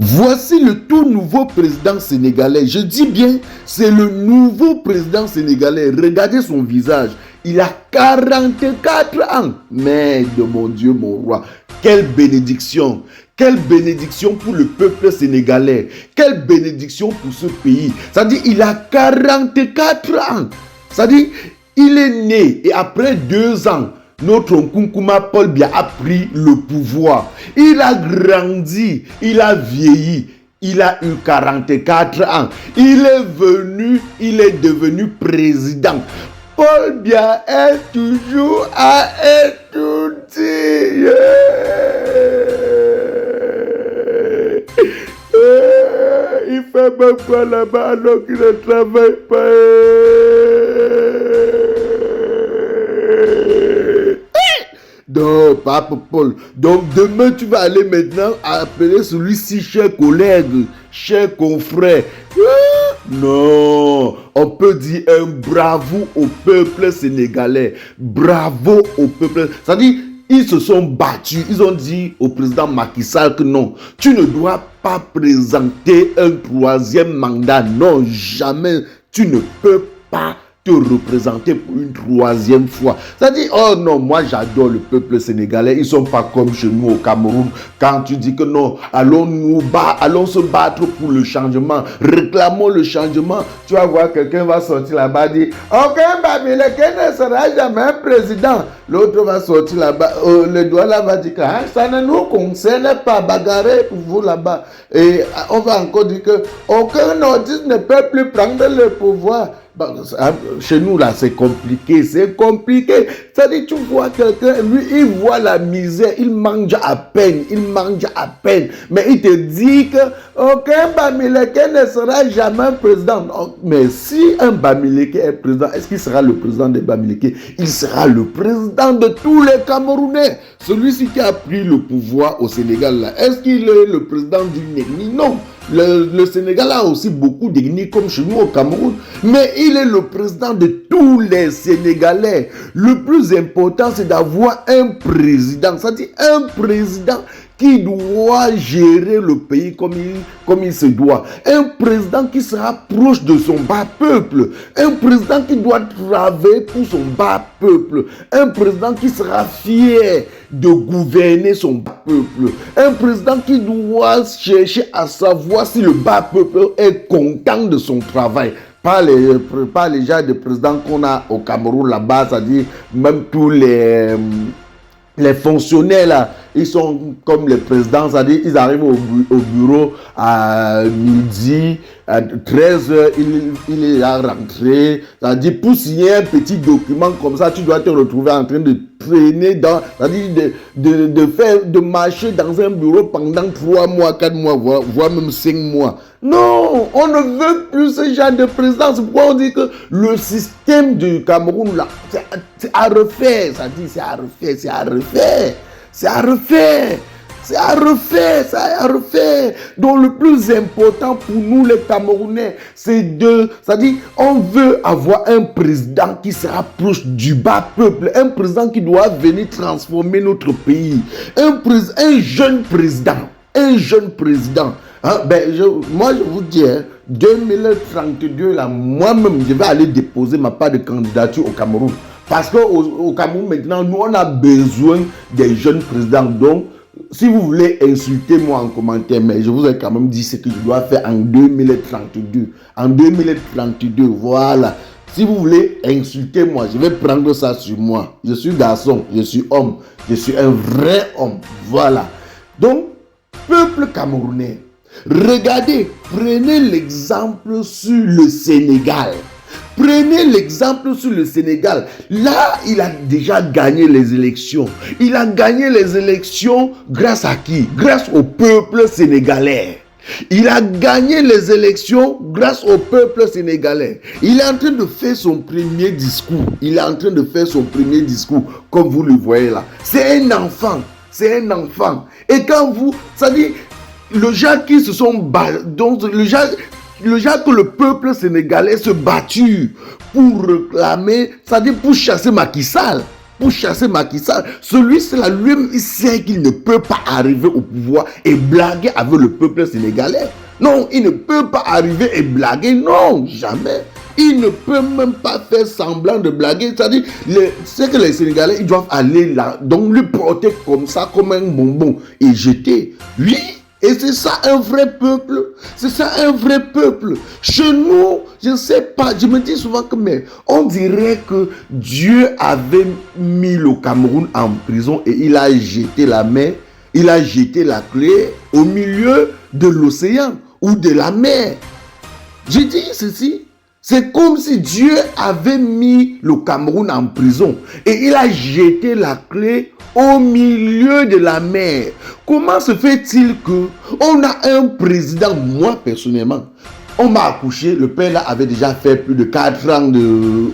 Voici le tout nouveau président sénégalais. Je dis bien, c'est le nouveau président sénégalais. Regardez son visage. Il a 44 ans. Mais de mon Dieu, mon roi, quelle bénédiction. Quelle bénédiction pour le peuple sénégalais. Quelle bénédiction pour ce pays. C'est-à-dire, il a 44 ans. C'est-à-dire, il est né et après 2 ans, notre Nkunkuma Paul Biya a pris le pouvoir. Il a grandi, il a vieilli, il a eu 44 ans. Il est devenu président. Paul Biya est toujours à étudier. Il fait même quoi là-bas alors qu'il ne travaille pas. Donc, Papa Paul, donc demain tu vas aller maintenant appeler celui-ci cher collègue, cher confrère. Non, on peut dire un bravo au peuple sénégalais. Bravo au peuple. C'est-à-dire, ils se sont battus. Ils ont dit au président Macky Sall que non, tu ne dois pas présenter un 3e mandat. Non, jamais. Tu ne peux pas te représenter pour une 3e fois. C'est-à-dire, oh non, moi j'adore le peuple sénégalais. Ils ne sont pas comme chez nous au Cameroun. Quand tu dis que non, allons se battre pour le changement. Réclamons le changement. Tu vas voir quelqu'un va sortir là-bas et dire, aucun Bamileke ne sera jamais un président. L'autre va sortir là-bas. Le doigt là va dire que ça ne nous concerne pas. Bagarrer pour vous là-bas. Et on va encore dire que aucun nordiste ne peut plus prendre le pouvoir. Chez nous là c'est compliqué, c'est-à-dire tu vois quelqu'un, lui il voit la misère, il mange à peine, mais il te dit que aucun Bamileke ne sera jamais président. Mais si un Bamileke est président, est-ce qu'il sera le président des Bamileke? Il sera le président de tous les Camerounais. Celui-ci qui a pris le pouvoir au Sénégal là, est-ce qu'il est le président d'une ethnie? Non. Le Sénégal a aussi beaucoup d'ethnies comme chez nous au Cameroun, mais il est le président de tous les Sénégalais. Le plus important, c'est d'avoir un président, c'est-à-dire un président qui doit gérer le pays comme il se doit. Un président qui sera proche de son bas peuple. Un président qui doit travailler pour son bas peuple. Un président qui sera fier de gouverner son bas peuple. Un président qui doit chercher à savoir si le bas peuple est content de son travail. Pas les gens de présidents qu'on a au Cameroun là-bas, c'est-à-dire même tous les fonctionnaires là, ils sont comme les présidents, c'est-à-dire ils arrivent au bureau à midi, à 13h, il est là rentré, c'est-à-dire pour signer un petit document comme ça, tu dois te retrouver en train de traîner c'est-à-dire de marcher dans un bureau pendant 3 mois, 4 mois, voire même 5 mois. Non, on ne veut plus ce genre de président. C'est pourquoi on dit que le système du Cameroun là, c'est à refaire. Ça dit c'est à refaire. Donc le plus important pour nous les Camerounais, c'est-à-dire on veut avoir un président qui sera proche du bas peuple, un président qui doit venir transformer notre pays, un jeune président. Hein, moi je vous dis, 2032 là, moi-même je vais aller déposer ma part de candidature au Cameroun. Parce qu'au Cameroun maintenant, nous on a besoin des jeunes présidents. Donc, si vous voulez insulter moi en commentaire, mais je vous ai quand même dit ce que je dois faire en 2032. En 2032, voilà. Si vous voulez insulter moi, je vais prendre ça sur moi. Je suis garçon, je suis homme, je suis un vrai homme. Voilà. Donc, peuple camerounais, regardez, prenez l'exemple sur le Sénégal. Prenez l'exemple sur le Sénégal. Là, il a déjà gagné les élections. Il a gagné les élections grâce à qui? Grâce au peuple sénégalais. Il a gagné les élections grâce au peuple sénégalais. Il est en train de faire son premier discours. Comme vous le voyez là. C'est un enfant. Et quand ça dit, le gens qui se sont donc le gens que le peuple sénégalais se battu pour réclamer, c'est-à-dire pour chasser Macky Sall. pour chasser Macky Sall. Celui-là, lui-même, il sait qu'il ne peut pas arriver au pouvoir et blaguer avec le peuple sénégalais. Non, il ne peut pas arriver et blaguer, non, jamais. Il ne peut même pas faire semblant de blaguer. C'est-à-dire, c'est que les Sénégalais, ils doivent aller là, donc le porter comme ça, comme un bonbon, et jeter. Oui, et c'est ça un vrai peuple. C'est ça un vrai peuple. Chez nous, je ne sais pas, je me dis souvent que, mais on dirait que Dieu avait mis le Cameroun en prison et il a jeté la main, il a jeté la clé au milieu de l'océan ou de la mer. Je dis ceci. C'est comme si Dieu avait mis le Cameroun en prison et il a jeté la clé au milieu de la mer. Comment se fait-il que on a un président, moi personnellement, on m'a accouché, le père là avait déjà fait plus de 4 ans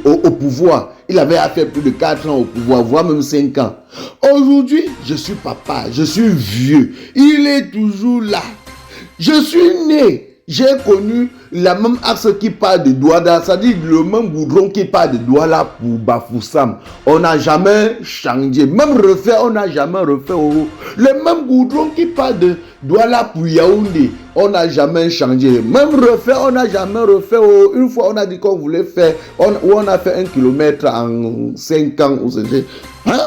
au pouvoir. Il avait fait plus de 4 ans au pouvoir, voire même 5 ans. Aujourd'hui, je suis papa, je suis vieux. Il est toujours là. Je suis né. J'ai connu la même axe qui part de Douala, c'est-à-dire le même goudron qui part de Douala pour Bafoussam. On n'a jamais changé. Même refait, on n'a jamais refait. Le même goudron qui part de Douala pour Yaoundé, on n'a jamais changé. Même refait, on n'a jamais refait. Une fois, on a dit qu'on voulait faire, on a fait 1 kilomètre en 5 ans. Hein?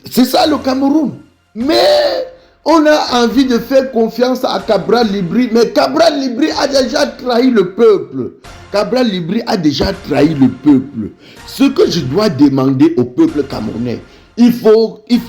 C'est ça le Cameroun. Mais on a envie de faire confiance à Cabral Libri, mais Cabral Libri a déjà trahi le peuple. Cabral Libri a déjà trahi le peuple. Ce que je dois demander au peuple camerounais, il faudrait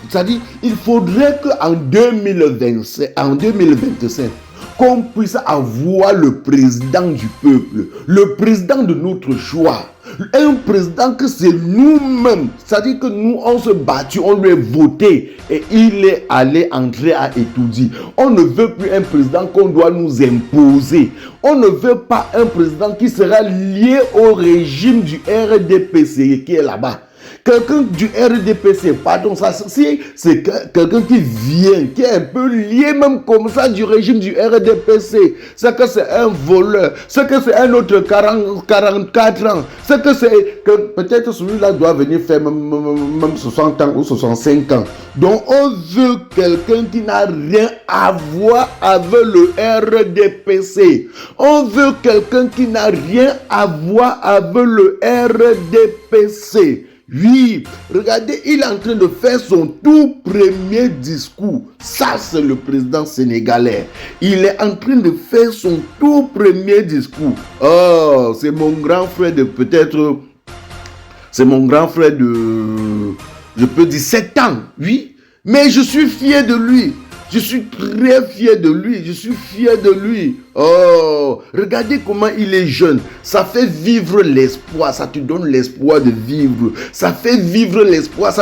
qu'en 2025, qu'on puisse avoir le président du peuple, le président de notre choix. Un président que c'est nous-mêmes, c'est-à-dire que nous on se battu, on lui a voté et il est allé entrer à étudier. On ne veut plus un président qu'on doit nous imposer. On ne veut pas un président qui sera lié au régime du RDPC qui est là-bas. Quelqu'un du RDPC, pardon, ça, si c'est quelqu'un qui vient, qui est un peu lié même comme ça du régime du RDPC, c'est que c'est un voleur, c'est que c'est un autre 44 ans, c'est que peut-être celui-là doit venir faire même 60 ans ou 65 ans. Donc on veut quelqu'un qui n'a rien à voir avec le RDPC. On veut quelqu'un qui n'a rien à voir avec le RDPC. Oui, regardez, il est en train de faire son tout premier discours. Ça, c'est le président sénégalais. Il est en train de faire son tout premier discours. Oh, c'est mon grand frère de peut-être... C'est mon grand frère de... Je peux dire 7 ans, oui. Mais je suis fier de lui. Je suis très fier de lui. Je suis fier de lui. Oh, regardez comment il est jeune. Ça fait vivre l'espoir. Ça te donne l'espoir de vivre. Ça fait vivre l'espoir.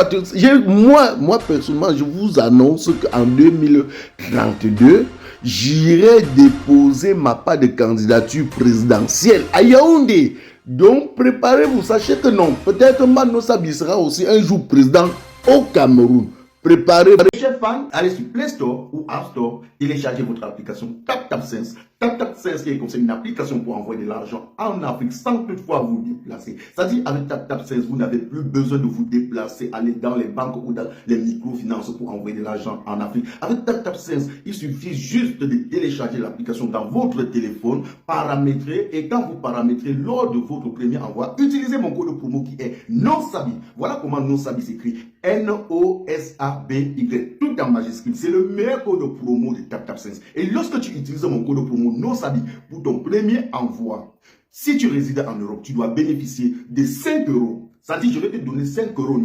Moi, personnellement, je vous annonce qu'en 2032, j'irai déposer ma part de candidature présidentielle à Yaoundé. Donc, préparez-vous. Sachez que non. Peut-être Mano Sabi sera aussi un jour président au Cameroun. Préparez. Chers fans, allez sur Play Store ou App Store, téléchargez votre application TapTapSense. TapTapSense qui est comme une application pour envoyer de l'argent en Afrique sans toutefois vous déplacer. C'est-à-dire avec TapTapSense, vous n'avez plus besoin de vous déplacer, aller dans les banques ou dans les microfinances pour envoyer de l'argent en Afrique. Avec TapTapSense, il suffit juste de télécharger l'application dans votre téléphone, paramétrer, et quand vous paramétrez lors de votre premier envoi, utilisez mon code promo qui est NOSABI. Voilà comment NOSABI s'écrit. NOSABY, tout en majuscule. C'est le meilleur code promo de TapTapSense. Et lorsque tu utilises mon code promo NOSABI pour ton premier envoi, si tu résides en Europe, tu dois bénéficier de 5 euros. C'est-à-dire, je vais te donner 5 euros,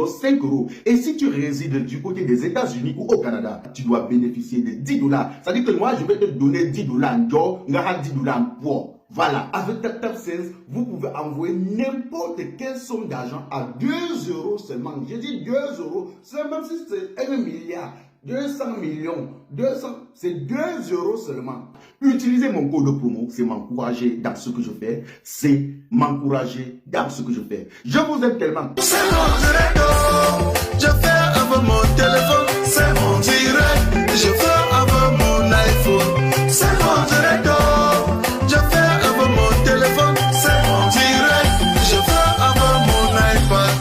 5 euros. Et si tu résides du côté des États-Unis ou au Canada, tu dois bénéficier de 10 dollars. C'est-à-dire que moi, je vais te donner 10 dollars, 10 dollars en poids. Voilà, avec TapTapSense, vous pouvez envoyer n'importe quelle somme d'argent à 2 euros seulement. J'ai dit 2 euros, c'est même si c'est 1 milliard, 200 millions, 200, c'est 2 euros seulement. Utilisez mon code promo, c'est m'encourager dans ce que je fais, c'est m'encourager dans ce que je fais. Je vous aime tellement. C'est mon direct, je fais avec mon téléphone, c'est mon direct, je fais avec mon iPhone, c'est mon direct. Je fais avec mon téléphone, c'est mon direct. Je fais avec mon iPad.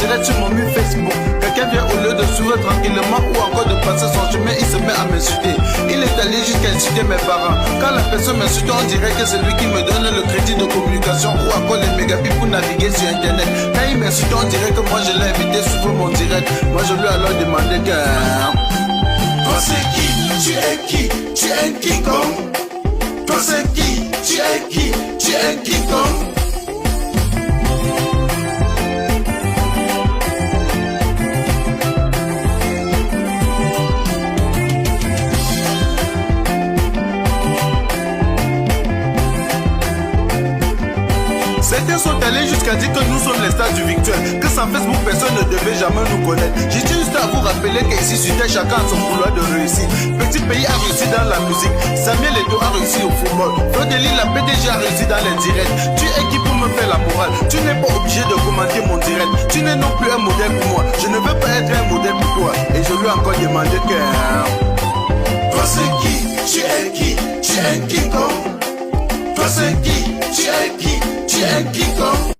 direct sur mon mur Facebook. Quelqu'un vient au lieu de sourire tranquillement ou encore de passer son chemin, il se met à m'insulter. Il est allé jusqu'à insulter mes parents. Quand la personne m'insulte, on dirait que c'est lui qui me donne le crédit de communication ou encore les mégabits pour naviguer sur internet. Quand il m'insulte, on dirait que moi je l'ai invité sur mon direct. Moi je lui ai alors demandé que... Toi c'est qui? Tu es qui? Tu es King Kong? Toi c'est qui? Tu es qui? Tu es King Kong? Certains sont allés jusqu'à dire que nous sommes les stars du virtuel, que sans Facebook personne ne devait jamais nous connaître. J'ai juste à vous rappeler qu'ici sur Terre chacun a son couloir de réussite. Petit pays a réussi dans la musique, Samuel Eto'o a réussi au football, Frodeli la PDG a réussi dans les directs. Tu es qui pour me faire la morale? Tu n'es pas obligé de commenter mon direct. Tu n'es non plus un modèle pour moi. Je ne veux pas être un modèle pour toi. Et je lui ai encore demandé que... Toi c'est qui? Tu es qui? Tu es King Kong? Toi c'est qui? Tu es qui? Tu es King Kong?